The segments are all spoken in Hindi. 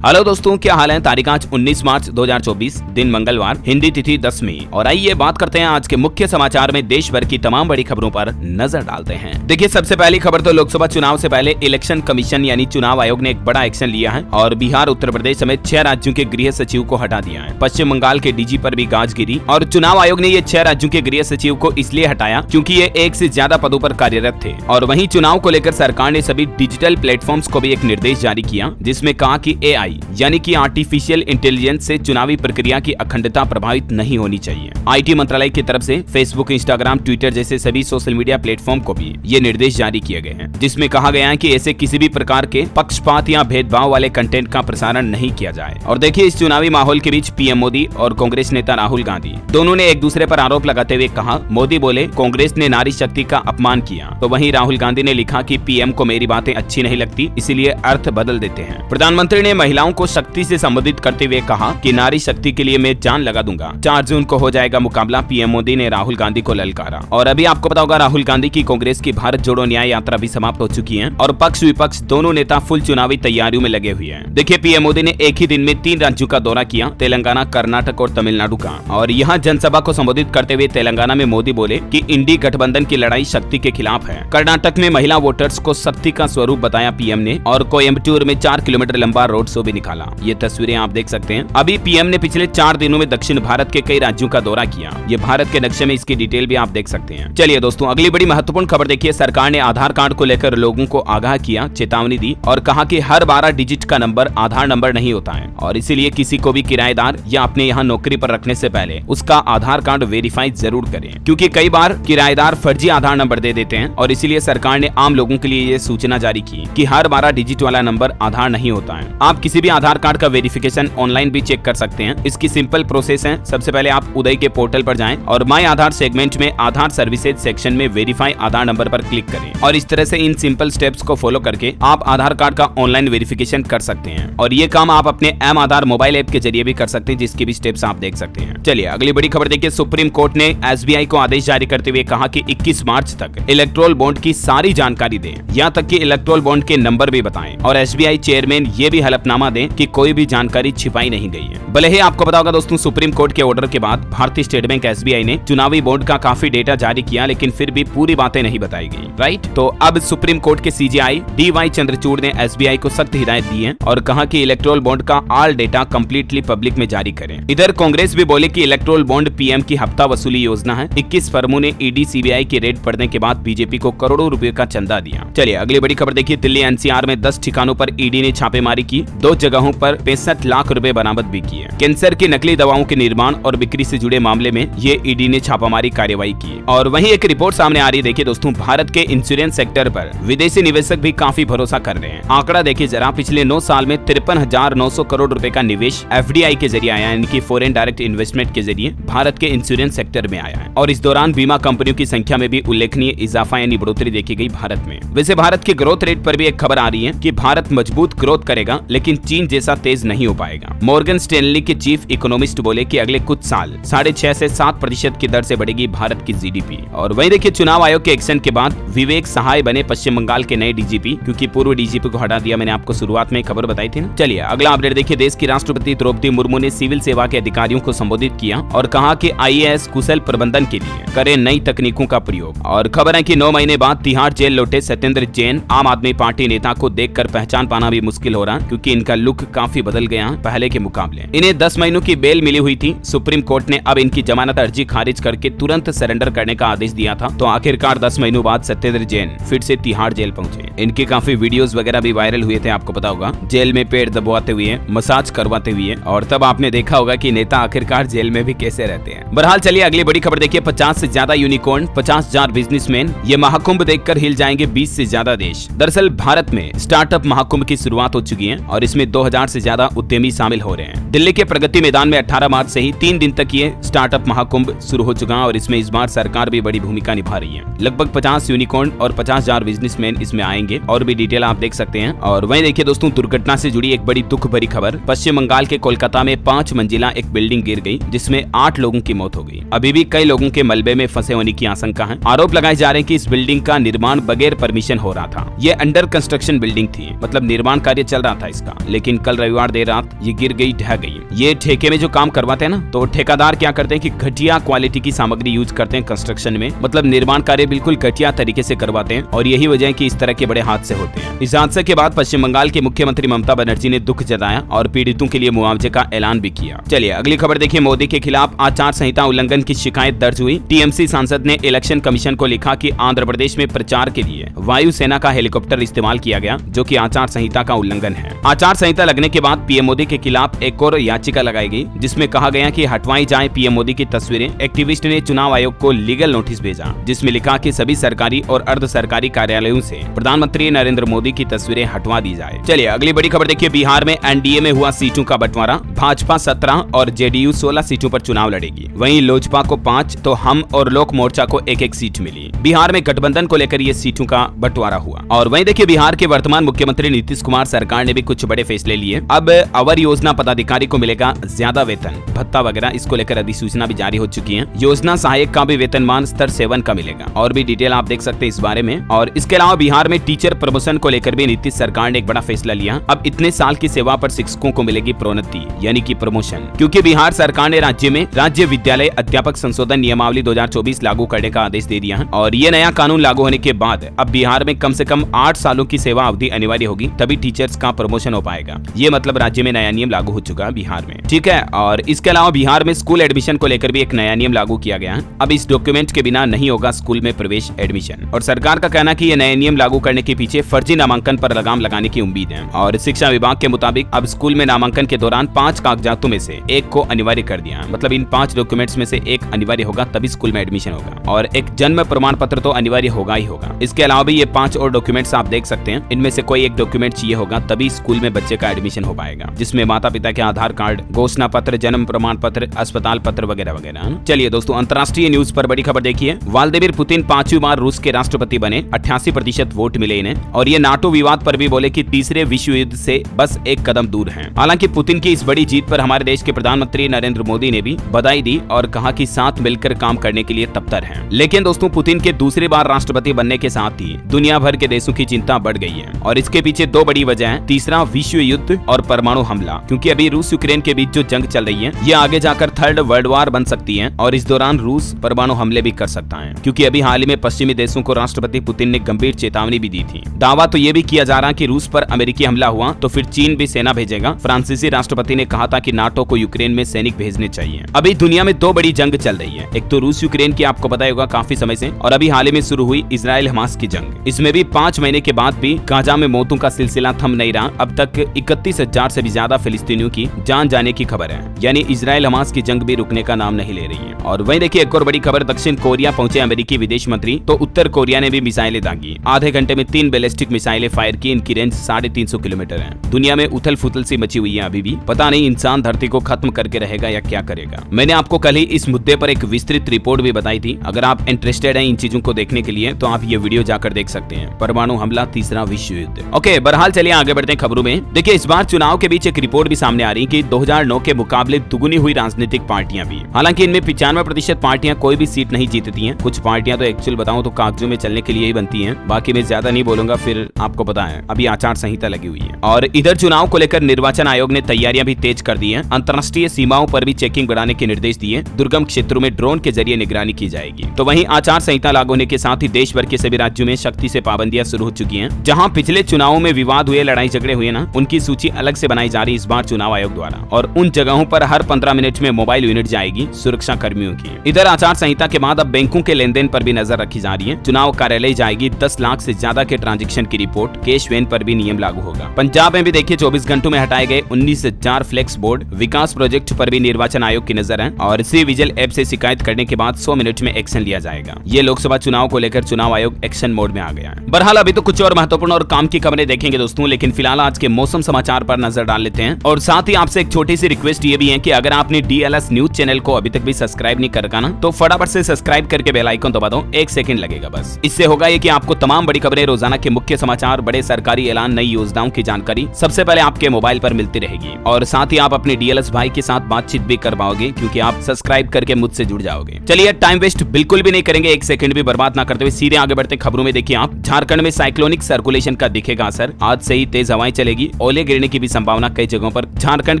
हेलो दोस्तों, क्या हाल है। तारीख आज 19 मार्च 2024, दिन मंगलवार, हिंदी तिथि 10वीं। और आइए बात करते हैं आज के मुख्य समाचार में देश भर की तमाम बड़ी खबरों पर नजर डालते हैं। देखिए, सबसे पहली खबर तो लोकसभा चुनाव से पहले इलेक्शन कमीशन यानी चुनाव आयोग ने एक बड़ा एक्शन लिया है और बिहार, उत्तर प्रदेश समेत 6 राज्यों के गृह सचिव को हटा दिया है। पश्चिम बंगाल के डीजी पर भी गाज गिरी और चुनाव आयोग ने ये 6 राज्यों के गृह सचिव को इसलिए हटाया क्योंकि ये एक से ज्यादा पदों पर कार्यरत थे। और वहीं चुनाव को लेकर सरकार ने सभी डिजिटल प्लेटफॉर्म्स को भी एक निर्देश जारी किया, जिसमें कहा कि AI यानी कि आर्टिफिशियल इंटेलिजेंस से चुनावी प्रक्रिया की अखंडता प्रभावित नहीं होनी चाहिए। IT मंत्रालय की तरफ से फेसबुक, इंस्टाग्राम, ट्विटर जैसे सभी सोशल मीडिया प्लेटफॉर्म को भी ये निर्देश जारी किए गए हैं, जिसमें कहा गया है कि ऐसे किसी भी प्रकार के पक्षपात या भेदभाव वाले कंटेंट का प्रसारण नहीं किया जाए। और देखिए, इस चुनावी माहौल के बीच पीएम मोदी और कांग्रेस नेता राहुल गांधी दोनों ने एक दूसरे पर आरोप लगाते हुए कहा। मोदी बोले, कांग्रेस ने नारी शक्ति का अपमान किया, तो वहीं राहुल गांधी ने लिखा कि पीएम को मेरी बातें अच्छी नहीं लगती, इसीलिए अर्थ बदल देते हैं। प्रधानमंत्री ने महिलाओं को शक्ति से संबोधित करते हुए कहा कि नारी शक्ति के लिए मैं जान लगा दूंगा। 4 जून को हो जाएगा मुकाबला, पीएम मोदी ने राहुल गांधी को ललकारा। और अभी आपको पता होगा, राहुल गांधी की कांग्रेस की भारत जोड़ो न्याय यात्रा भी समाप्त हो चुकी है और पक्ष विपक्ष दोनों नेता फुल चुनावी तैयारियों में लगे हुए हैं। देखिए, पीएम मोदी ने एक ही दिन में 3 राज्यों का दौरा किया, तेलंगाना, कर्नाटक और तमिलनाडु का। और यहाँ जनसभा को संबोधित करते हुए तेलंगाना में मोदी बोले कि इंडी गठबंधन की लड़ाई शक्ति के खिलाफ है। कर्नाटक में महिला वोटर्स को शक्ति का स्वरूप बताया पीएम ने और कोयम्बटूर में 4 किलोमीटर लंबा रोड शो भी निकाला। ये तस्वीरें आप देख सकते हैं। अभी पीएम ने पिछले 4 दिनों में दक्षिण भारत के कई राज्यों का दौरा किया। ये भारत के नक्शे में इसकी डिटेल भी आप देख सकते हैं। चलिए दोस्तों, अगली बड़ी महत्वपूर्ण खबर देखिए। सरकार ने आधार कार्ड को लेकर लोगों को आगाह किया, चेतावनी दी और कहा कि हर 12 डिजिट का नंबर आधार नंबर नहीं होता है और इसीलिए किसी को भी किराएदार या अपने यहाँ नौकरी पर रखने से पहले उसका आधार कार्ड वेरीफाई जरूर करें, क्योंकि कई बार किराएदार फर्जी आधार नंबर दे देते हैं। और इसीलिए सरकार ने आम लोगों के लिए ये सूचना जारी की कि हर 12 डिजिट वाला नंबर आधार नहीं होता है। आप किसी भी आधार कार्ड का वेरिफिकेशन ऑनलाइन भी चेक कर सकते हैं। इसकी सिंपल प्रोसेस है। सबसे पहले आप उदय के पोर्टल पर जाएं और माय आधार सेगमेंट में आधार सर्विसेज सेक्शन में वेरीफाई आधार नंबर पर क्लिक करें और इस तरह से इन सिंपल स्टेप्स को फॉलो करके आप आधार कार्ड का ऑनलाइन वेरिफिकेशन कर सकते हैं। और ये काम आप अपने एम आधार मोबाइल ऐप के जरिए भी कर सकते हैं, जिसके भी स्टेप्स आप देख सकते हैं। चलिए अगली बड़ी खबर देखिए। सुप्रीम कोर्ट ने SBI को आदेश जारी करते हुए कहा कि 21 मार्च तक इलेक्ट्रोल बॉन्ड की सारी जानकारी दें, यहाँ तक कि इलेक्ट्रोल बॉन्ड के नंबर भी बताएं। और SBI चेयरमैन ये भी हलफनामा दें कि कोई भी जानकारी छिपाई नहीं गई है। भले ही आपको पता होगा दोस्तों, सुप्रीम कोर्ट के ऑर्डर के बाद भारतीय स्टेट बैंक SBI ने चुनावी बॉन्ड का काफी डेटा जारी किया, लेकिन फिर भी पूरी बातें नहीं बताई गई, राइट। तो अब सुप्रीम कोर्ट के CJI DY चंद्रचूड़ ने SBI को सख्त हिदायत दी है और कहा कि इलेक्ट्रोल बॉन्ड का ऑल डेटा कंप्लीटली पब्लिक में जारी करें। इधर कांग्रेस भी बोले कि इलेक्ट्रोल बॉन्ड पीएम की हफ्ता वसूली योजना है। 21 फर्मों ने ED CBI की रेड पड़ने के बाद बीजेपी को करोड़ों रुपए का चंदा दिया। चलिए अगली बड़ी खबर देखिए। दिल्ली NCR में 10 ठिकानों पर ED ने छापेमारी की, 2 जगहों पर 65 लाख रुपए बरामद भी किए। कैंसर की नकली दवाओं के निर्माण और बिक्री से जुड़े मामले में ये ED ने छापामारी कार्यवाही की। और वहीं एक रिपोर्ट सामने आ रही है। देखिए दोस्तों, भारत के इंश्योरेंस सेक्टर पर विदेशी निवेशक भी काफी भरोसा कर रहे हैं। आंकड़ा देखिए जरा, पिछले 9 साल में 53,900 करोड़ रुपए का निवेश FDI के जरिए आया, यानी कि फॉरेन डायरेक्ट इन्वेस्टमेंट के जरिए भारत के इंश्योरेंस सेक्टर में आया है। और इस दौरान बीमा कंपनियों की संख्या में भी उल्लेखनीय इजाफा यानी बढ़ोतरी देखी गई भारत में। वैसे भारत के ग्रोथ रेट पर भी एक खबर आ रही है कि भारत मजबूत ग्रोथ करेगा, लेकिन चीन जैसा तेज नहीं हो पाएगा। मॉर्गन स्टैनली के चीफ इकोनॉमिस्ट बोले कि अगले कुछ साल 6.5 से 7% की दर से बढ़ेगी भारत की GDP। और वहीं देखिए, चुनाव आयोग के एक्शन के बाद विवेक सहाय बने पश्चिम बंगाल के नए DGP, क्योंकि पूर्व DGP को हटा दिया। मैंने आपको शुरुआत में खबर बताई थी ना। चलिए अगला अपडेट देखिए। देश की राष्ट्रपति द्रौपदी मुर्मू ने सिविल सेवा के अधिकारियों को संबोधित किया और कहा कि IAS कुशल प्रबंधन के लिए करें नई तकनीकों का प्रयोग। और खबर है कि 9 महीने बाद तिहाड़ जेल लौटे सत्येंद्र जैन। आम आदमी पार्टी नेता को देखकर पहचान पाना भी मुश्किल हो रहा है, क्योंकि इनका लुक काफी बदल गया है पहले के मुकाबले। इन्हें 10 महीनों की बेल मिली हुई थी। सुप्रीम कोर्ट ने अब इनकी जमानत अर्जी खारिज करके तुरंत सरेंडर करने का आदेश दिया था। तो आखिरकार 10 महीनों बाद सत्येंद्र जैन फिर से तिहाड़ जेल पहुंचे। इनके काफी वीडियोस वगैरह भी वायरल हुए थे, आपको पता होगा, जेल में पेड़ दबाते हुए, मसाज करवाते हुए। और तब आपने देखा होगा कि नेता आखिरकार जेल में भी कैसे रहते हैं। बहरहाल चलिए अगली बड़ी खबर देखिए। 50 से ज्यादा यूनिकॉर्न, 50,000 बिजनेसमैन, ये महाकुंभ देखकर हिल जाएंगे 20 से ज्यादा देश। दरअसल भारत में स्टार्टअप महाकुंभ की शुरुआत हो चुकी है और इसमें 2000 से ज्यादा उद्यमी शामिल हो रहे हैं। दिल्ली के प्रगति मैदान में 18 मार्च से ही 3 दिन तक ये स्टार्टअप महाकुंभ शुरू हो चुका है और इसमें इस बार सरकार भी बड़ी भूमिका निभा रही है। लगभग 50 यूनिकॉर्न और 50,000 बिजनेसमैन इसमें आएंगे और भी डिटेल आप देख सकते हैं। और वहीं देखिए दोस्तों, दुर्घटना से जुड़ी एक बड़ी दुख भरी खबर। पश्चिम बंगाल के कोलकाता में 5 मंजिला एक बिल्डिंग गिर गई, जिसमें 8 लोगों की मौत हो गई। अभी भी कई लोगों के मलबे में फंसे होने की आशंका है। आरोप लगाए जा रहे हैं कि इस बिल्डिंग का निर्माण बगैर परमिशन हो रहा था। ये अंडर कंस्ट्रक्शन बिल्डिंग थी, मतलब निर्माण कार्य चल रहा था इसका, लेकिन कल रविवार देर रात ये गिर गई, ढह गई। ये ठेके में जो काम करवाते हैं ना, तो ठेकेदार क्या करते हैं कि घटिया क्वालिटी की सामग्री यूज करते हैं कंस्ट्रक्शन में, मतलब निर्माण कार्य बिल्कुल घटिया तरीके से करवाते हैं और यही वजह है कि इस तरह के बड़े हादसे होते हैं। इस हादसे के बाद पश्चिम बंगाल के मुख्यमंत्री ममता बनर्जी ने दुख जताया और पीड़ितों के लिए मुआवजे का ऐलान भी किया। चलिए अगली खबर देखिए। मोदी के खिलाफ आचार संहिता उल्लंघन की शिकायत दर्ज हुई। टीएमसी सांसद ने इलेक्शन कमीशन को लिखा कि आंध्र प्रदेश में प्रचार के लिए वायुसेना का हेलीकॉप्टर इस्तेमाल किया गया, जो कि आचार संहिता का उल्लंघन है। आचार संहिता लगने के बाद पीएम मोदी के खिलाफ एक और याचिका लगाई गई, जिसमें कहा गया कि हटवाई जाए पीएम मोदी की तस्वीरें। एक्टिविस्ट ने चुनाव आयोग को लीगल नोटिस भेजा, जिसमें लिखा कि सभी सरकारी और अर्ध सरकारी कार्यालयों से प्रधानमंत्री नरेंद्र मोदी की तस्वीरें हटवा दी जाए। चलिए अगली बड़ी खबर देखिए। बिहार में एनडीए में हुआ सीटों का बंटवारा। भाजपा 17 और जेडीयू 16 सीटों पर चुनाव लड़ेगी। वहीं लोजपा को 5 तो हम और लोक मोर्चा को एक सीट मिली। बिहार में गठबंधन को लेकर ये सीटों का बंटवारा हुआ। और वहीं देखिए, बिहार के वर्तमान मुख्यमंत्री नीतीश कुमार सरकार ने भी कुछ बड़े फैसले लिए। अब अवर योजना पदाधिकारी को मिलेगा ज्यादा वेतन, भत्ता वगैरह। इसको लेकर अधिसूचना भी जारी हो चुकी है। योजना सहायक का भी वेतनमान स्तर 7 का मिलेगा। और भी डिटेल आप देख सकते हैं इस बारे में। और इसके अलावा बिहार में टीचर प्रमोशन को लेकर भी नीतीश सरकार ने एक बड़ा फैसला लिया। अब इतने साल की सेवा पर शिक्षकों को मिलेगी प्रोन्नति, यानी कि प्रमोशन, क्योंकि बिहार सरकार ने राज्य में राज्य विद्यालय अध्यापक संशोधन नियमावली 2024 लागू करने का आदेश दे दिया है। और ये नया कानून लागू होने के बाद अब बिहार में कम से कम 8 सालों की सेवा अवधि अनिवार्य होगी, तभी टीचर्स का प्रमोशन हो पाएगा। ये मतलब राज्य में नया नियम लागू हो चुका है बिहार में, ठीक है। और इसके अलावा बिहार में स्कूल एडमिशन को लेकर भी एक नया नियम लागू किया गया है। अब इस डॉक्यूमेंट के बिना नहीं होगा स्कूल में प्रवेश एडमिशन। और सरकार का कहना कि ये नए नियम लागू करने के पीछे फर्जी नामांकन पर लगाम लगाने की उम्मीद है। और शिक्षा विभाग के मुताबिक अब स्कूल में नामांकन के दौरान 5 कागजातों में से एक को अनिवार्य कर दिया, मतलब इन 5 डॉक्यूमेंट्स में से एक अनिवार्य होगा, तभी स्कूल में एडमिशन होगा। और एक जन्म प्रमाण पत्र तो अनिवार्य होगा ही होगा। इसके अलावा भी ये 5 और डॉक्यूमेंट्स आप देख सकते हैं, इनमें से कोई एक डॉक्यूमेंट चाहिए होगा, तभी स्कूल में बच्चे का एडमिशन हो पाएगा, जिसमें माता पिता के आधार कार्ड, घोषणा पत्र, जन्म प्रमाण पत्र, अस्पताल पत्र वगैरह वगैरह। चलिए दोस्तों, अंतर्राष्ट्रीय न्यूज पर बड़ी खबर देखिए। व्लादिमीर पुतिन 5वीं बार रूस के राष्ट्रपति बने। 88% वोट मिले इन्हें। और ये नाटो विवाद पर भी बोले कि तीसरे विश्व युद्ध से बस एक कदम दूर हैं। हालांकि पुतिन की इस बड़ी जीत पर हमारे देश के प्रधानमंत्री नरेंद्र मोदी ने भी बधाई दी और कहा कि साथ मिलकर काम करने के लिए तत्पर हैं। लेकिन दोस्तों, पुतिन के दूसरी बार राष्ट्रपति बनने के साथ ही दुनिया भर के देशों की चिंता बढ़ गई है। और इसके पीछे 2 बड़ी वजह है, तीसरा विश्व युद्ध और परमाणु हमला। क्योंकि अभी रूस यूक्रेन के बीच जो जंग चल रही है, ये आगे जाकर 3rd वर्ल्ड वॉर बन सकती है। और इस दौरान रूस परमाणु हमले भी कर सकता है, क्योंकि अभी हाल ही में पश्चिमी देशों को राष्ट्रपति पुतिन ने गंभीर चेतावनी भी दी थी। दावा तो ये भी किया जा रहा कि रूस पर अमेरिकी हमला हुआ तो फिर चीन भी सेना भेजेगा। फ्रांसीसी राष्ट्रपति ने कहा था कि नाटो को यूक्रेन में सैनिक भेजने चाहिए। अभी दुनिया में 2 बड़ी जंग चल रही है। एक तो रूस यूक्रेन की, आपको पता होगा काफी समय से, और अभी हाल ही में शुरू हुई इजराइल हमास की जंग। इसमें भी 5 महीने के बाद भी गाजा में मौतों का सिलसिला थम नहीं रहा। अब तक 31,000 से भी ज्यादा फिलिस्तीनियों की जान जाने की खबर है, यानी इजराइल हमास की जंग भी रुकने का नाम नहीं ले रही है। और वहीं देखिए, एक और बड़ी खबर, दक्षिण कोरिया पहुंचे अमेरिकी विदेश मंत्री, तो उत्तर कोरिया ने भी मिसाइलें दागी। आधे घंटे में 3 बैलिस्टिक मिसाइलें फायर की। इनकी रेंज 350 किलोमीटर है। दुनिया में उथल फुथल सी मची हुई है। अभी भी पता नहीं इंसान धरती को खत्म करके रहेगा या क्या करेगा। मैंने आपको कल ही इस मुद्दे पर एक विस्तृत रिपोर्ट भी बताई थी। अगर आप इंटरेस्टेड हैं इन चीजों को देखने के लिए, तो आप ये वीडियो जाकर देख सकते हैं। परमाणु हमला, तीसरा विश्व युद्ध। ओके, बहरहाल चलिए आगे बढ़ते हैं खबरों में। देखिए, इस बार चुनाव के बीच एक रिपोर्ट भी सामने आ रही कि 2009 के मुकाबले दुगुनी हुई राजनीतिक पार्टियां भी। हालांकि इनमें 95% पार्टियां कोई भी सीट नहीं जीतती हैं। कुछ पार्टियां तो एक्चुअल बताऊं तो कागजों में चलने के लिए ही बनती हैं। बाकी मैं ज्यादा नहीं बोलूंगा, फिर आपको पता है अभी आचार संहिता लगी हुई है। और इधर चुनाव को लेकर निर्वाचन आयोग ने तैयारियां भी तेज कर दी हैं। अंतर्राष्ट्रीय सीमाओं पर भी चेकिंग बढ़ाने के निर्देश दिए। दुर्गम क्षेत्रों में ड्रोन के जरिए निगरानी की जाएगी। तो वहीं आचार संहिता लागू होने के साथ ही देश भर के सभी राज्यों में सख्ती से पाबंदियां शुरू हो चुकी हैं। जहां पिछले चुनावों में विवाद हुए, लड़ाई झगड़े हुए ना, उनकी सूची अलग से बनाई जा रही इस बार चुनाव आयोग द्वारा। और उन जगहों पर हर 15 मिनट में मोबाइल यूनिट जाएगी सुरक्षा कर्मियों की। इधर आचार संहिता के बाद अब बैंकों के लेन देन पर भी नजर रखी जा रही है। चुनाव कार्यालय जाएगी 10 लाख से ज्यादा के ट्रांजेक्शन की रिपोर्ट। कैश वैन पर भी नियम लागू होगा। पंजाब में भी देखिए 24 घंटों में हटाए गए 19,000 फ्लेक्स बोर्ड। विकास प्रोजेक्ट पर भी निर्वाचन आयोग की नजर है। और सी विजिल ऐप से शिकायत करने के बाद 100 मिनट में एक्शन लिया जाएगा। ये लोकसभा चुनाव को लेकर चुनाव आयोग एक्शन मोड में आ गया है। बहरहाल अभी तो कुछ और महत्वपूर्ण और काम की खबरें देखेंगे दोस्तों, लेकिन फिलहाल आज के मौसम समाचार पर नजर डाल लेते हैं। और साथ ही आपसे एक छोटी सी रिक्वेस्ट ये भी है कि अगर आपने DLS न्यूज चैनल को अभी तक भी सब्सक्राइब नहीं कर रखा ना, तो फटाफट से सब्सक्राइब करके बेल आइकन दबा दो। 1 सेकंड लगेगा बस। इससे होगा ये कि आपको तमाम बड़ी खबरें, रोजाना के मुख्य समाचार, बड़े सरकारी ऐलान, नई योजनाओं की जानकारी सबसे पहले आपके मोबाइल पर मिलती रहेगी। और साथ ही आप अपने DLS भाई के साथ बातचीत भी कर पाओगे, क्योंकि आप सब्सक्राइब करके मुझसे जुड़ जाओगे। चलिए टाइम वेस्ट बिल्कुल भी नहीं करेंगे, 1 सेकंड भी बर्बाद ना करते हुए सीधे आगे बढ़ते खबरों में। देखिए आप, झारखंड में साइक्लोनिक सर्कुलेशन का दिखेगा असर। आज से ही तेज हवाएं चलेगी। ओले गिरने की भी संभावना कई जगहों पर। झारखंड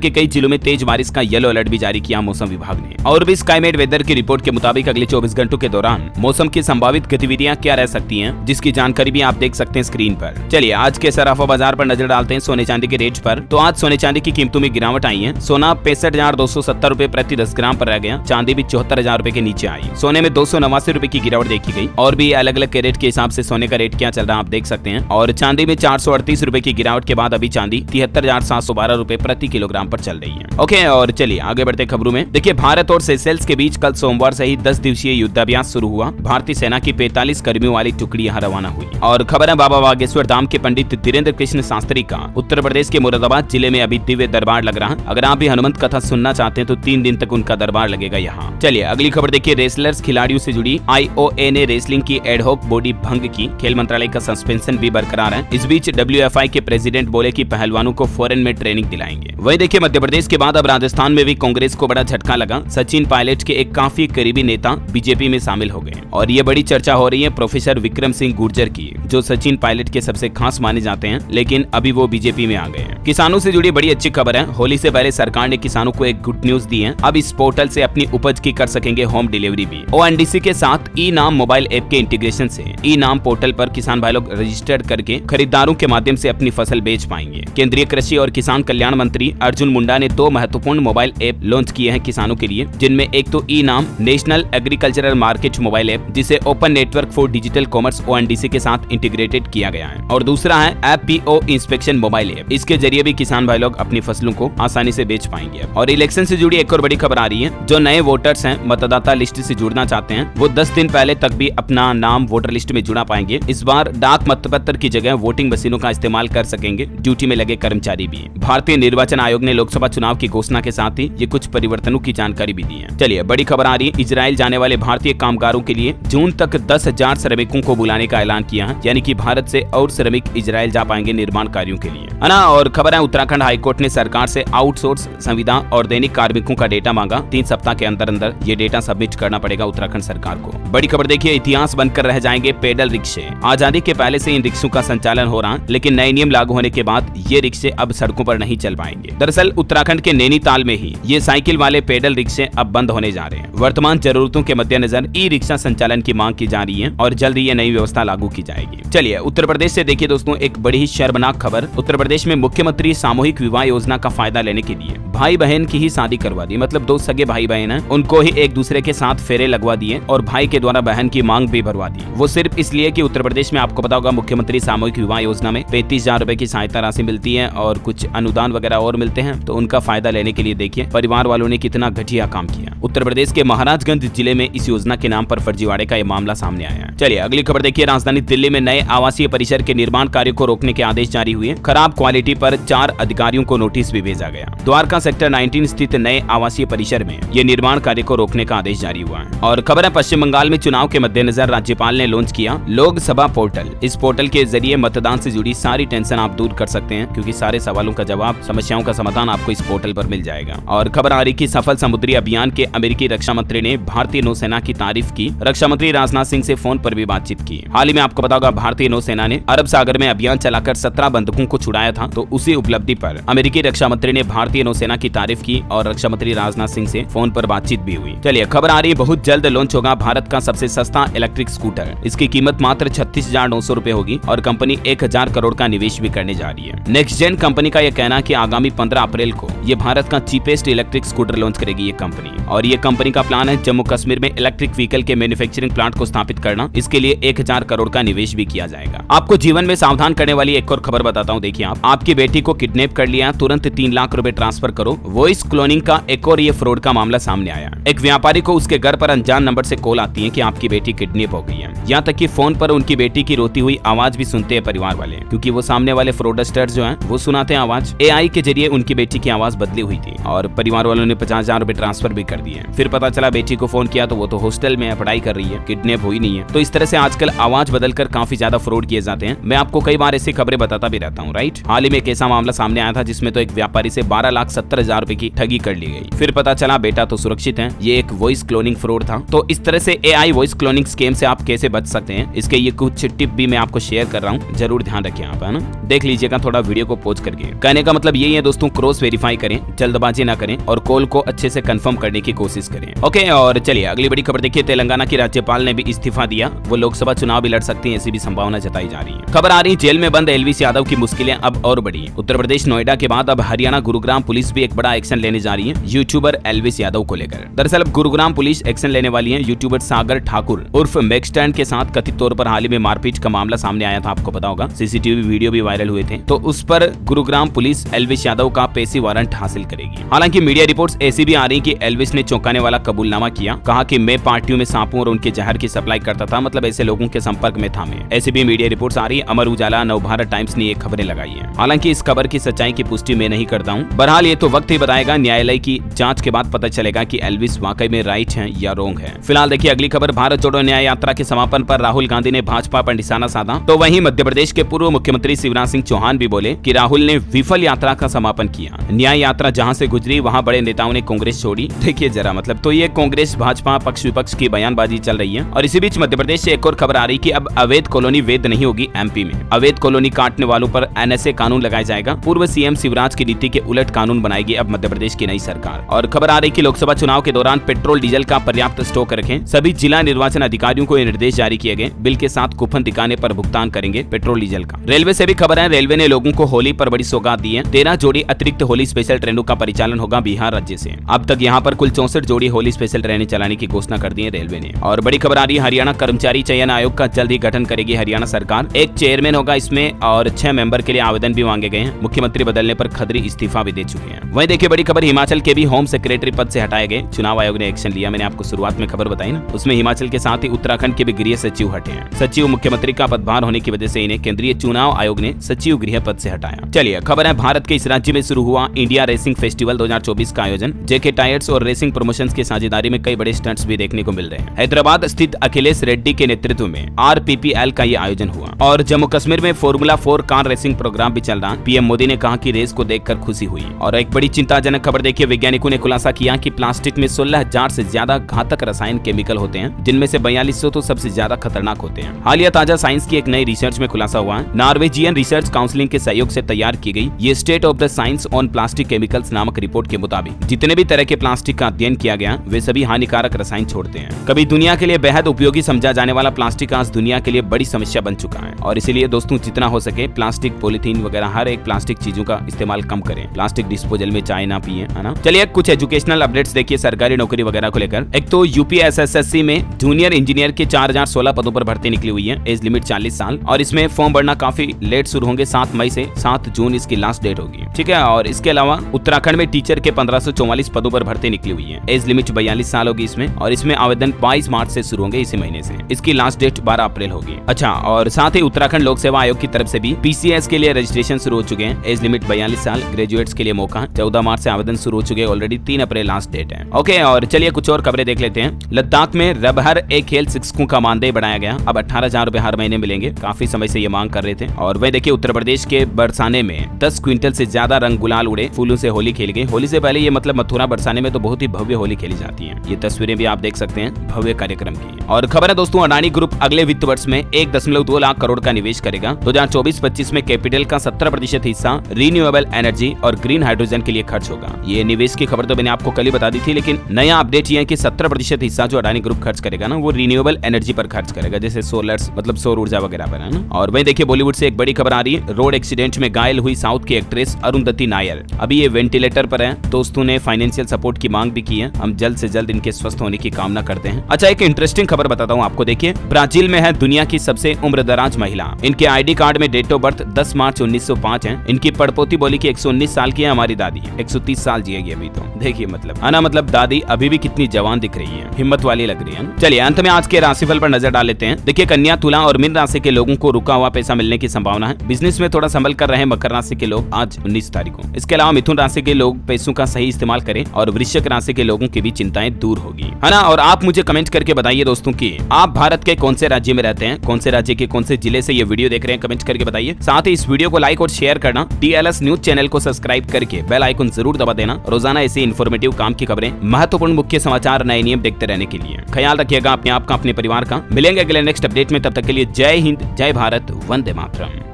के कई जिलों में तेज बारिश का येलो अलर्ट भी जारी किया मौसम विभाग ने। और भी स्काईमेट वेदर की रिपोर्ट के मुताबिक अगले 24 घंटों के दौरान मौसम की संभावित गतिविधियां क्या रह सकती हैं, जिसकी जानकारी भी आप देख सकते हैं स्क्रीन पर। चलिए आज के सराफा बाजार पर नजर डालते हैं सोने चांदी के रेट पर। तो आज सोने चांदी की कीमतों में गिरावट आई है। सोना 65,270 रुपए प्रति 10 ग्राम पर रह गया। चांदी भी 74,000 रुपए के नीचे आई। सोने में 289 रुपए की गिरावट देखी गई। और भी अलग अलग कैरेट के हिसाब से सोने का रेट क्या चल रहा है आप देख सकते हैं। और चांदी में 438 रुपए की गिरावट के बाद अभी चांदी 73,712 रुपए प्रति किलोग्राम पर चल रही है। ओके, और चलिए आगे बढ़ते खबरों में। देखिए भारत और सेशेल्स के बीच कल सोमवार से ही 10 दिवसीय युद्धाभ्यास शुरू हुआ। भारतीय सेना की 45 कर्मियों वाली टुकड़ी यहाँ रवाना हुई। और खबर है बाबा बागेश्वर धाम के पंडित धीरेन्द्र कृष्ण शास्त्री का उत्तर प्रदेश के मुरादाबाद जिले में अभी दिव्य दरबार लग रहा है। अगर आप भी हनुमंत कथा सुनना चाहते हैं तो 3 दिन तक उनका दरबार लगेगा यहाँ। चलिए अगली खबर देखिए। रेसलर्स खिलाड़ियों से जुड़ी IOA ने रेसलिंग की एडहॉक बॉडी भंग की। खेल मंत्रालय का सस्पेंशन भी बरकरार है। इस बीच WFI के प्रेसिडेंट बोले कि पहलवानों को फॉरेन में ट्रेनिंग दिलाएंगे। वही देखिए मध्य प्रदेश के बाद अब राजस्थान में भी कांग्रेस को बड़ा झटका लगा। सचिन पायलट के एक काफी करीबी नेता बीजेपी में शामिल हो गए और ये बड़ी चर्चा हो रही है प्रोफेसर विक्रम सिंह गुर्जर की, जो सचिन पायलट के सबसे खास माने जाते हैं, लेकिन अभी वो बीजेपी में आ गए हैं। किसानों से जुड़ी बड़ी अच्छी खबर है। होली से पहले सरकार ने किसानों को एक गुड न्यूज दी है। अब इस पोर्टल से अपनी उपज की कर सकेंगे होम डिलीवरी भी। ONDC के साथ ई-नाम मोबाइल ऐप के इंटीग्रेशन से ई-नाम पोर्टल पर किसान भाई लोग रजिस्टर्ड करके खरीदारों के माध्यम से अपनी फसल बेच पाएंगे। केंद्रीय कृषि और किसान कल्याण मंत्री अर्जुन मुंडा ने 2 महत्वपूर्ण मोबाइल ऐप लॉन्च किए हैं किसानों के लिए, जिनमें एक तो eNAM national agricultural market mobile app, जिसे open network for digital commerce ONDC के साथ इंटीग्रेटेड किया गया है, और दूसरा है FPO इंस्पेक्शन मोबाइल ऐप। इसके जरिए भी किसान भाई लोग अपनी फसलों को आसानी से बेच पाएंगे। और इलेक्शन से जुड़ी एक और बड़ी खबर आ रही है। जो नए वोटर्स हैं, मतदाता लिस्ट से जुड़ना चाहते हैं, वो 10 दिन पहले तक भी अपना नाम वोटर लिस्ट में जुड़ा पाएंगे। इस बार डाक मतपत्र की जगह वोटिंग मशीनों का इस्तेमाल कर सकेंगे ड्यूटी में लगे कर्मचारी भी। भारतीय निर्वाचन आयोग ने लोकसभा चुनाव की घोषणा के साथ ही ये कुछ परिवर्तनों की जानकारी भी दी है। चलिए बड़ी खबर आ रही है। इजराइल जाने वाले भारतीय कामगारों के लिए जून तक 10,000 श्रमिकों को बुलाने का ऐलान किया है, यानी कि भारत से और श्रमिक इजराइल जा पाएंगे निर्माण कार्यों के लिए, है ना। और खबर है उत्तराखंड हाईकोर्ट ने सरकार से आउटसोर्स संविदा और दैनिक कार्मिकों का डेटा मांगा। 3 सप्ताह के अंदर अंदर ये डेटा सबमिट करना पड़ेगा उत्तराखंड सरकार को। बड़ी खबर देखिए। इतिहास बनकर रह जाएंगे पेडल रिक्शे। आजादी के पहले से इन रिक्शों का संचालन हो रहा है, लेकिन नए नियम लागू होने के बाद ये रिक्शे अब सड़कों पर नहीं चल पाएंगे। दरअसल उत्तराखंड के नैनीताल में ही ये साइकिल वाले पेडल रिक्शे अब बंद होने जा रहे हैं। वर्तमान जरूरतों के मद्देनजर ई रिक्शा संचालन की मांग की जा रही है और जल्द ही ये नई व्यवस्था लागू की जाएगी। चलिए उत्तर प्रदेश से देखिए दोस्तों एक बड़ी ही शर्मनाक खबर। उत्तर प्रदेश में मुख्यमंत्री सामूहिक विवाह योजना का फायदा लेने के लिए भाई बहन की ही शादी करवा दी। मतलब 2 सगे भाई बहन हैं, उनको ही एक दूसरे के साथ फेरे लगवा दिए और भाई के द्वारा बहन की मांग भी भरवा दी। वो सिर्फ इसलिए कि उत्तर प्रदेश में आपको पता होगा मुख्यमंत्री सामूहिक विवाह योजना में 35,000 रुपए की सहायता राशि मिलती है और कुछ अनुदान वगैरह और मिलते हैं, तो उनका फायदा लेने के लिए देखिए परिवार वालों ने कितना घटिया काम किया। उत्तर प्रदेश के महाराजगंज जिले में इस योजना के नाम पर फर्जीवाड़े का यह मामला सामने आया है। चलिए अगली खबर देखिए। राजधानी दिल्ली में नए आवासीय परिसर के निर्माण कार्य को रोकने के आदेश जारी हुए। खराब क्वालिटी पर 4 अधिकारियों को नोटिस भी भेजा गया। द्वारका सेक्टर 19 स्थित नए आवासीय परिसर में ये निर्माण कार्य को रोकने का आदेश जारी हुआ है। और खबर है पश्चिम बंगाल में चुनाव के मद्देनजर राज्यपाल ने लॉन्च किया लोकसभा पोर्टल। इस पोर्टल के जरिए मतदान से जुड़ी सारी टेंशन आप दूर कर सकते हैं, क्योंकि सारे सवालों का जवाब, समस्याओं का समाधान आपको इस पोर्टल पर मिल जाएगा। और खबर आ रही कि सफल समुद्री अभियान के अमेरिकी रक्षा मंत्री ने भारतीय नौसेना की तारीफ की। रक्षा मंत्री राजनाथ सिंह से फोन पर भी बातचीत की। हाल ही में आपको पता होगा भारतीय नौसेना ने अरब सागर में अभियान चलाकर 17 बंधकों को छुड़ाया था, तो उसी उपलब्धि पर अमेरिकी रक्षा मंत्री ने भारतीय नौसेना की तारीफ की और रक्षा मंत्री राजनाथ सिंह से फोन पर बातचीत भी हुई। चलिए खबर आ रही है बहुत जल्द लॉन्च होगा भारत का सबसे सस्ता इलेक्ट्रिक स्कूटर। इसकी कीमत मात्र 36,900 रुपए होगी और कंपनी 1,000 करोड़ का निवेश भी करने जा रही है। नेक्स्ट जेन कंपनी का यह कहना है कि आगामी 15 अप्रैल को ये भारत का चीपेस्ट इलेक्ट्रिक स्कूटर लॉन्च करेगी ये कंपनी। और ये कंपनी का प्लान है जम्मू कश्मीर में इलेक्ट्रिक व्हीकल के मैन्युफैक्चरिंग प्लांट को स्थापित करना। इसके लिए 1,000 करोड़ का निवेश भी किया जाएगा। आपको जीवन में सावधान करने वाली एक और खबर बताता हूँ। देखिए आपकी बेटी को किडनैप कर लिया, तुरंत 3 लाख रुपए ट्रांसफर करो। वॉइस क्लोनिंग का एक और ये फ्रॉड का मामला सामने आया। एक व्यापारी को उसके घर पर अनजान नंबर से कॉल आती है कि आपकी बेटी किडनैप हो गई है। यहाँ तक कि फोन पर उनकी बेटी की रोती हुई आवाज भी सुनते हैं परिवार वाले, क्योंकि वो सामने वाले फ्रॉडस्टर्स जो हैं वो सुनाते हैं आवाज। AI के जरिए उनकी बेटी की आवाज बदली हुई थी और परिवार वालों ने 50,000 रुपए ट्रांसफर भी कर दिए। फिर पता चला बेटी को फोन किया तो वो तो हॉस्टल में पढ़ाई कर रही है, किडनैप हुई नहीं है। तो इस तरह से आजकल आवाज बदलकर काफी ज्यादा फ्रॉड किए जाते हैं। मैं आपको कई बार ऐसी खबरें बताता भी रहता हूँ, राइट। हाल ही में एक ऐसा मामला सामने आया था जिसमें तो एक व्यापारी से 12,70,000 रुपए की ठगी कर ली गई। फिर पता चला बेटा तो सुरक्षित है, ये एक वॉइस क्लोनिंग फ्रॉड था। तो इस तरह से AI वॉइस क्लोनिंग स्कैम से आप कैसे बच सकते हैं। इसके ये कुछ टिप भी मैं आपको शेयर कर रहा हूँ, जरूर ध्यान रखें आप, है ना। देख लीजिएगा थोड़ा वीडियो को पॉज करके। कहने का मतलब यही है दोस्तों, क्रॉस वेरीफाई करें, जल्दबाजी ना करें और कॉल को अच्छे से कंफर्म करने की कोशिश करें। ओके, और चलिए अगली बड़ी खबर देखिए। तेलंगाना की राज्यपाल ने भी इस्तीफा दिया, वो लोकसभा चुनाव भी लड़ सकती है, ऐसी भी संभावना जताई जा रही है। खबर आ रही, जेल में बंद एलवीस यादव की मुश्किलें अब और बढ़ी। उत्तर प्रदेश नोएडा के बाद अब हरियाणा गुरुग्राम पुलिस भी एक बड़ा एक्शन लेने जा रही है यूट्यूबर एलवीस यादव को लेकर। दरअसल अब गुरुग्राम पुलिस एक्शन लेने वाली है। यूट्यूबर सागर ठाकुर उर्फ मैक्सटैंड के साथ कथित तौर पर हाल ही में मारपीट का मामला सामने आया था, आपको पता होगा, सीसीटीवी वीडियो भी वायरल हुए थे। तो उस पर गुरुग्राम पुलिस एलवीस यादव का पेशी वारंट हासिल करेगी। हालांकि मीडिया रिपोर्ट्स ऐसी भी आ रही कि एलवीस ने चौंकाने वाला कबूलनामा किया, कहा कि मैं पार्टियों में सांपों और उनके जहर की सप्लाई करता था, मतलब ऐसे लोगों के संपर्क में था मैं। ऐसी भी मीडिया रिपोर्ट्स आ रही। अमर उजाला, नवभारत टाइम्स ने ये खबरें लगाई है। हालांकि इस खबर की सच्चाई की पुष्टि मैं नहीं करता हूँ। बहरहाल ये तो वक्त ही बताएगा, न्यायालय की जांच के बाद पता चलेगा कि एलवीस वाकई में राइट है या रॉन्ग है। फिलहाल देखिए अगली खबर। भारत जोड़ो न्याय यात्रा के समापन पर राहुल गांधी ने भाजपा पर निशाना साधा, तो वहीं मध्य प्रदेश के पूर्व मुख्यमंत्री शिवराज सिंह चौहान भी बोले कि राहुल ने विफल यात्रा का समापन किया। न्याय यात्रा जहां से गुजरी वहां बड़े नेताओं ने कांग्रेस छोड़ी। देखिए जरा, मतलब तो ये कांग्रेस भाजपा पक्ष विपक्ष की बयानबाजी चल रही है। और इसी बीच मध्य प्रदेश से एक और खबर आ रही कि अब अवैध कॉलोनी वैध नहीं होगी एमपी में। अवैध कॉलोनी काटने वालों पर एनएसए कानून लगाया जाएगा। पूर्व सीएम शिवराज की नीति के उलट कानून बनाएगी अब मध्य प्रदेश की नई सरकार। और खबर आ रही कि लोकसभा चुनाव के दौरान पेट्रोल डीजल का पर्याप्त स्टॉक रखें। सभी जिला निर्वाचन अधिकारियों को ये निर्देश जारी किए गए। बिल के साथ कूपन दिखाने पर भुगतान करेंगे पेट्रोल डीजल का। रेलवे से भी खबर है, रेलवे ने लोगों को होली पर बड़ी सौगात दी है। 13 जोड़ी अतिरिक्त होली स्पेशल ट्रेनों का परिचालन होगा बिहार राज्य से। अब तक यहाँ पर कुल 64 जोड़ी होली स्पेशल ट्रेनें चलाने की घोषणा कर दी है रेलवे ने। और बड़ी खबर आ रही है, हरियाणा कर्मचारी चयन आयोग का जल्द ही गठन करेगी हरियाणा सरकार। एक चेयरमैन होगा इसमें और 6 मेंबर के लिए आवेदन भी मांगे गए हैं। मुख्यमंत्री बदलने पर खत्री इस्तीफा भी दे चुके हैं। वहीं देखिए बड़ी खबर, हिमाचल के भी होम सेक्रेटरी पद से हटाए गए। चुनाव आयोग ने एक्शन लिया। मैंने आपको शुरुआत में खबर बताई ना, उसमें हिमाचल के साथ ही उत्तराखंड के भी गृह सचिव हटे हैं। सचिव मुख्यमंत्री का पदभार होने की वजह से इन्हें केंद्रीय चुनाव आयोग ने सचिव गृह पद से हटाया। चलिए खबर है, भारत के इस राज्य में शुरू हुआ इंडिया रेसिंग फेस्टिवल 2024 का आयोजन। जेके टायर्स और रेसिंग प्रमोशंस की साझेदारी में कई बड़े स्टंट्स भी देखने को मिल रहे हैं। हैदराबाद स्थित अखिलेश रेड्डी के नेतृत्व में RPPL का ये आयोजन हुआ। और जम्मू कश्मीर में फॉर्मूला 4 कार रेसिंग प्रोग्राम भी चल रहा। पीएम मोदी ने कहा कि रेस को देखकर खुशी हुई। और एक बड़ी चिंताजनक खबर देखिए, वैज्ञानिकों ने खुलासा किया कि प्लास्टिक में 16,000 से ज्यादा घातक रसायन केमिकल होते हैं, जिनमें से 4200 तो सबसे ज्यादा खतरनाक होते हैं। हालिया ताजा साइंस की एक नई रिसर्च में खुलासा हुआ है। नॉर्वेजियन रिसर्च काउंसिल के सहयोग से तैयार की गई ये state of the science on plastic chemicals नामक रिपोर्ट के मुताबिक जितने भी तरह के प्लास्टिक का अध्ययन किया गया वे सभी हानिकारक रसायन छोड़ते हैं। कभी दुनिया के लिए बेहद उपयोगी समझा जाने वाला प्लास्टिक आज दुनिया के लिए बड़ी समस्या बन चुका है। और इसीलिए दोस्तों जितना हो सके प्लास्टिक, पॉलीथीन वगैरह हर एक प्लास्टिक चीजों का इस्तेमाल कम करें। प्लास्टिक डिस्पोजल में चाय ना पिए, है ना। चलिए कुछ एजुकेशनल अपडेट्स देखिए सरकारी नौकरी वगैरह को लेकर। एक तो यूपीएसएससी में जूनियर इंजीनियर के 4016 पदों पर भर्ती निकली हुई है। एज लिमिट 40 साल और इसमें फॉर्म भरना काफी लेट शुरू होंगे। 7 मई से 7 जून इसकी लास्ट डेट होगी, ठीक है। और इसके अलावा उत्तराखंड में टीचर के 1544 पदों पर भर्ती निकली हुई है। एज लिमिट 42 साल होगी इसमें और इसमें आवेदन 22 मार्च से शुरू होंगे इसी महीने से। इसकी लास्ट डेट 12 अप्रैल होगी। अच्छा, और साथ ही उत्तराखंड लोक सेवा आयोग की तरफ से भी PCS के लिए रजिस्ट्रेशन शुरू हो चुके हैं। एज लिमिट 42 साल, ग्रेजुएट्स के लिए मौका। 14 मार्च से आवेदन शुरू हो चुके हैं। ऑलरेडी 3 अप्रैल लास्ट डेट है। ओके, और चलिए कुछ और खबरें देख लेते हैं। लद्दाख में रबहर एक खेल शिक्षकों का मानदेय बढ़ाया गया। अब 18,000 रुपए हर महीने मिलेंगे। काफी समय से ये मांग कर रहे थे। और वह देखिए उत्तर प्रदेश के बरसाने में 10 क्विंटल से ज्यादा रंग गुलाल उड़े, फूलों से होली खेली गई। होली से पहले ये मतलब मथुरा बरसाने में तो बहुत ही भव्य होली खेली जाती है। ये तस्वीरें भी आप देख सकते हैं भव्य कार्यक्रम की। और खबर है दोस्तों, अडानी ग्रुप अगले वित्त वर्ष में 1.2 लाख करोड़ का निवेश करेगा। 2024-25 में कैपिटल का 70% हिस्सा रिन्यूएबल एनर्जी और ग्रीन हाइड्रोजन के लिए खर्च होगा। ये निवेश की खबर तो मैंने आपको कल ही बता दी थी, लेकिन नया अपडेट ये है कि 70% हिस्सा जो अडानी ग्रुप खर्च करेगा ना, वो रिन्यूएबल एनर्जी पर खर्च करेगा, जैसे सोलर्स, मतलब सौर ऊर्जा वगैरह पर, है ना। और वहीं देखिए बॉलीवुड से एक बड़ी खबर आ रही है। रोड एक्सीडेंट में घायल हुई साउथ की एक्ट्रेस अरुंधति नायर अभी ये वेंटिलेटर पर है। दोस्तों ने फाइनेंशियल सपोर्ट की मांग भी की है। हम जल्द से जल्द इनके स्वस्थ होने की कामना करते हैं। अच्छा, एक इंटरेस्टिंग खबर बताता हूँ आपको। देखिए ब्राजील में है दुनिया की सबसे उम्रदराज महिला। इनके आईडी कार्ड में डेट ऑफ बर्थ 10 मार्च 1905 है। इनकी पड़पोती बोली की 119 साल की है। हमारी दादी 130 साल जिएगी अभी तो। देखिए मतलब आना, मतलब दादी अभी भी कितनी जवान दिख रही है, हिम्मत वाली लग रही है ना। चलिए अंत में आज के राशिफल पर नजर डाल लेते हैं। देखिए कन्या, तुला और मीन राशि के लोगों को रुका हुआ पैसा मिलने की संभावना है। बिजनेस में थोड़ा संभल कर रहे मकर राशि के लोग आज 19 तारीख को। इसके अलावा मिथुन राशि के लोग पैसों का सही इस्तेमाल करें और वृश्चिक राशि के लोगों की भी चिंताएं दूर होगी, है ना। और आप मुझे कमेंट करके बताइए दोस्तों कि आप भारत के कौन से राज्य में रहते हैं, कौन से राज्य के कौन से जिले से ये वीडियो देख रहे हैं, कमेंट करके बताइए। साथ ही इस वीडियो को लाइक और शेयर करना, DLS न्यूज चैनल को सब्सक्राइब करके बेल आइकन जरूर दबा देना। रोजाना ऐसी इन्फॉर्मेटिव काम की खबरें, महत्वपूर्ण मुख्य समाचार, नए नियम देखते रहने के लिए। ख्याल रखिएगा अपने आप का, अपने परिवार का। मिलेंगे अगले नेक्स्ट अपडेट में, तब तक के लिए जय हिंद, जय भारत, वंदे मातरम।